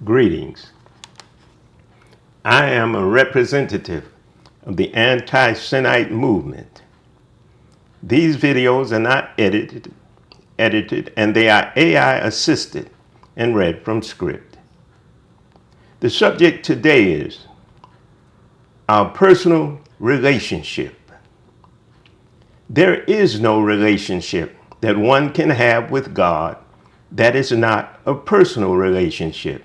Greetings. I am a representative of the anti-Semite movement. These videos are not edited, and they are AI assisted and read from script. The subject today is our personal relationship. There is no relationship that one can have with God that is not a personal relationship.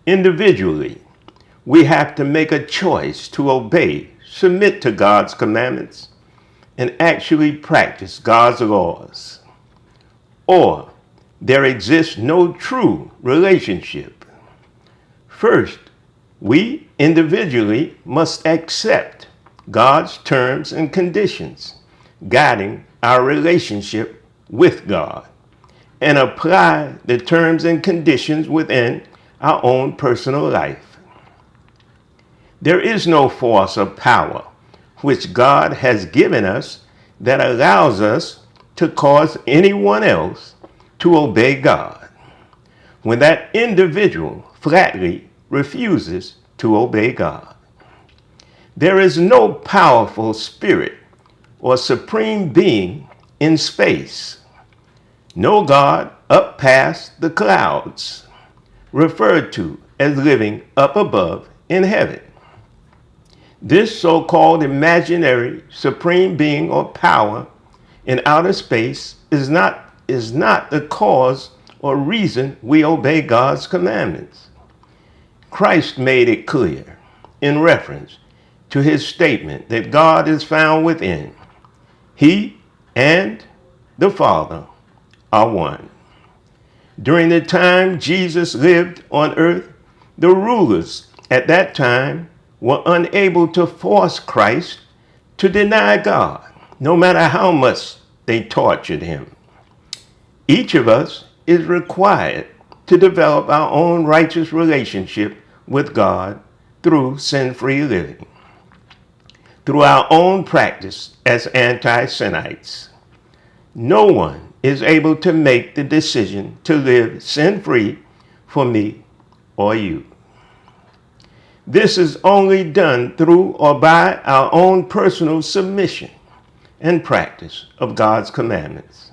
Individually, we have to make a choice to obey, submit to God's commandments, and actually practice God's laws. Or there exists no true relationship. First, we individually must accept God's terms and conditions guiding our relationship with God and apply the terms and conditions within our own personal life. There is no force or power which God has given us that allows us to cause anyone else to obey God when that individual flatly refuses to obey God. There is no powerful spirit or supreme being in space, no God up past the clouds, referred to as living up above in heaven. This so-called imaginary supreme being or power in outer space is not the cause or reason we obey God's commandments. Christ made it clear in reference to his statement that God is found within. He and the Father are one. During the time Jesus lived on earth, the rulers at that time were unable to force Christ to deny God, no matter how much they tortured him. Each of us is required to develop our own righteous relationship with God through sin-free living, through our own practice as anti-Semites. No one is able to make the decision to live sin-free for me or you. This is only done through or by our own personal submission and practice of God's commandments.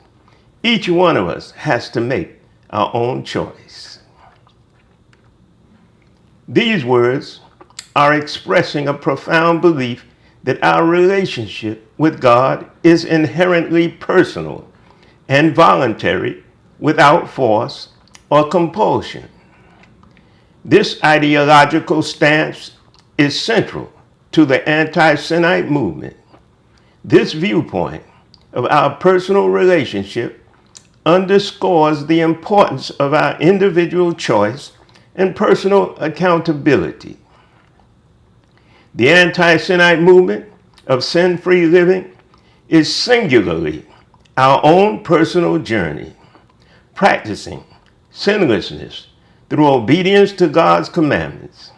Each one of us has to make our own choice. These words are expressing a profound belief that our relationship with God is inherently personal and voluntary without force or compulsion. This ideological stance is central to the anti-Semite movement. This viewpoint of our personal relationship underscores the importance of our individual choice and personal accountability. The anti-Semite movement of sin-free living is singularly our own personal journey, practicing sinlessness through obedience to God's commandments.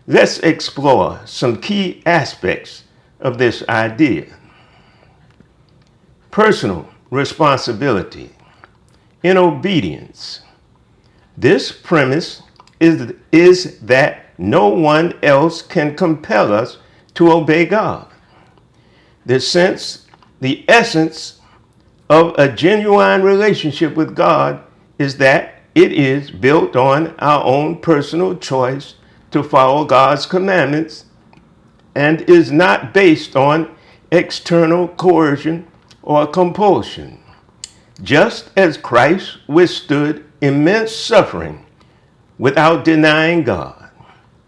Let's explore some key aspects of this idea. Personal responsibility in obedience. This premise is that no one else can compel us to obey God. The essence of a genuine relationship with God is that it is built on our own personal choice to follow God's commandments and is not based on external coercion or compulsion. Just as Christ withstood immense suffering without denying God,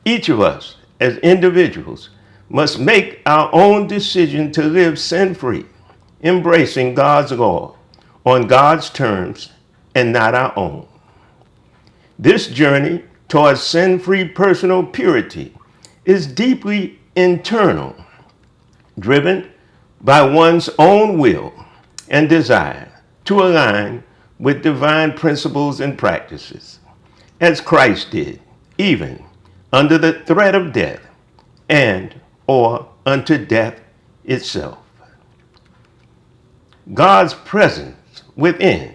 each of us as individuals must make our own decision to live sin-free, embracing God's law on God's terms and not our own. This journey towards sin-free personal purity is deeply internal, driven by one's own will and desire to align with divine principles and practices, as Christ did, even under the threat of death and or unto death itself. God's presence within.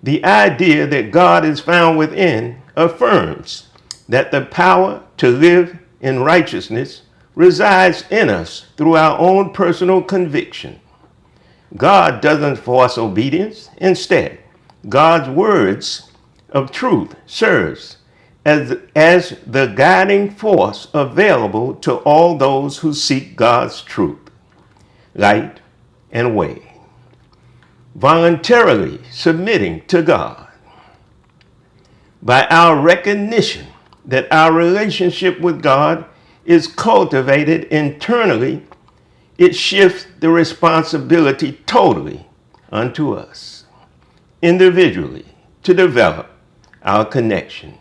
The idea that God is found within affirms that the power to live in righteousness resides in us through our own personal conviction. God doesn't force obedience. Instead, God's words of truth serves as the guiding force available to all those who seek God's truth, light, and way. Voluntarily submitting to God. By our recognition that our relationship with God is cultivated internally, it shifts the responsibility totally unto us, individually, to develop our connection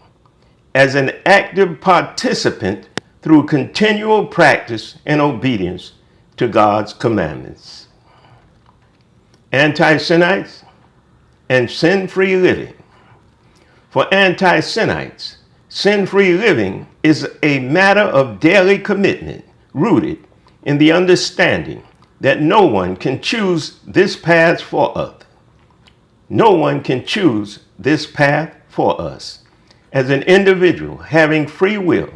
as an active participant through continual practice and obedience to God's commandments. Anti-Sinites and sin-free living. For anti-Sinites, sin-free living is a matter of daily commitment rooted in the understanding that no one can choose this path for us. No one can choose this path for us as an individual having free will.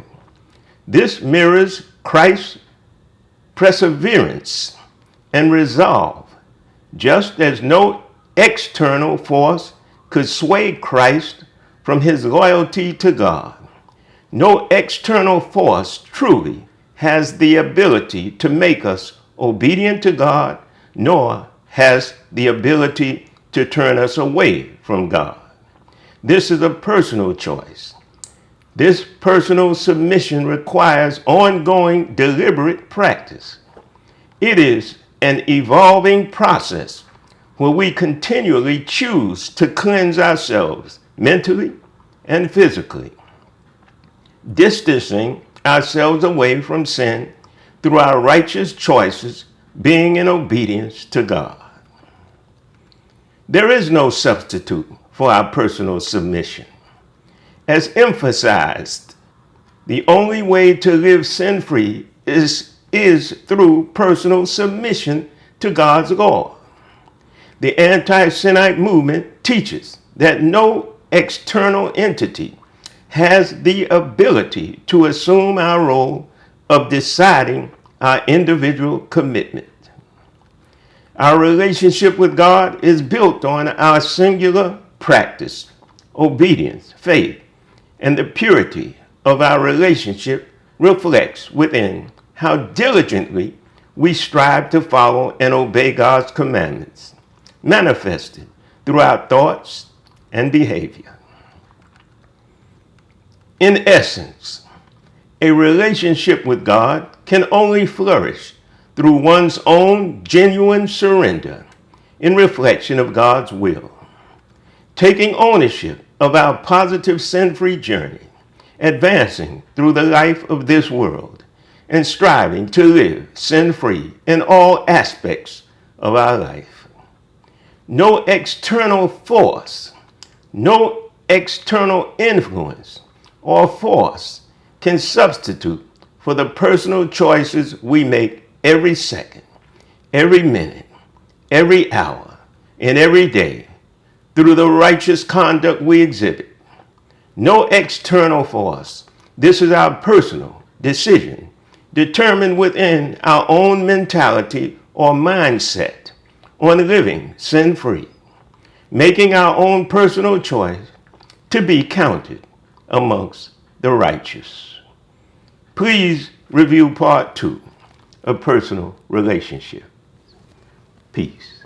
This mirrors Christ's perseverance and resolve, just as no external force could sway Christ from his loyalty to God. No external force truly has the ability to make us obedient to God, nor has the ability to turn us away from God. This is a personal choice. This personal submission requires ongoing, deliberate practice. It is an evolving process where we continually choose to cleanse ourselves mentally and physically, distancing ourselves away from sin through our righteous choices, being in obedience to God. There is no substitute for our personal submission. As emphasized, the only way to live sin-free is through personal submission to God's law. The anti-Sinite movement teaches that no external entity has the ability to assume our role of deciding our individual commitment. Our relationship with God is built on our singular practice, obedience, faith, and the purity of our relationship reflects within how diligently we strive to follow and obey God's commandments, manifested through our thoughts and behavior. In essence, a relationship with God can only flourish through one's own genuine surrender in reflection of God's will, taking ownership of our positive sin-free journey, advancing through the life of this world, and striving to live sin-free in all aspects of our life. No external force, no external influence or force can substitute for the personal choices we make every second, every minute, every hour, and every day through the righteous conduct we exhibit. No external force. This is our personal decision, determined within our own mentality or mindset on living sin-free, making our own personal choice to be counted amongst the righteous. Please review part 2 of personal relationship. Peace.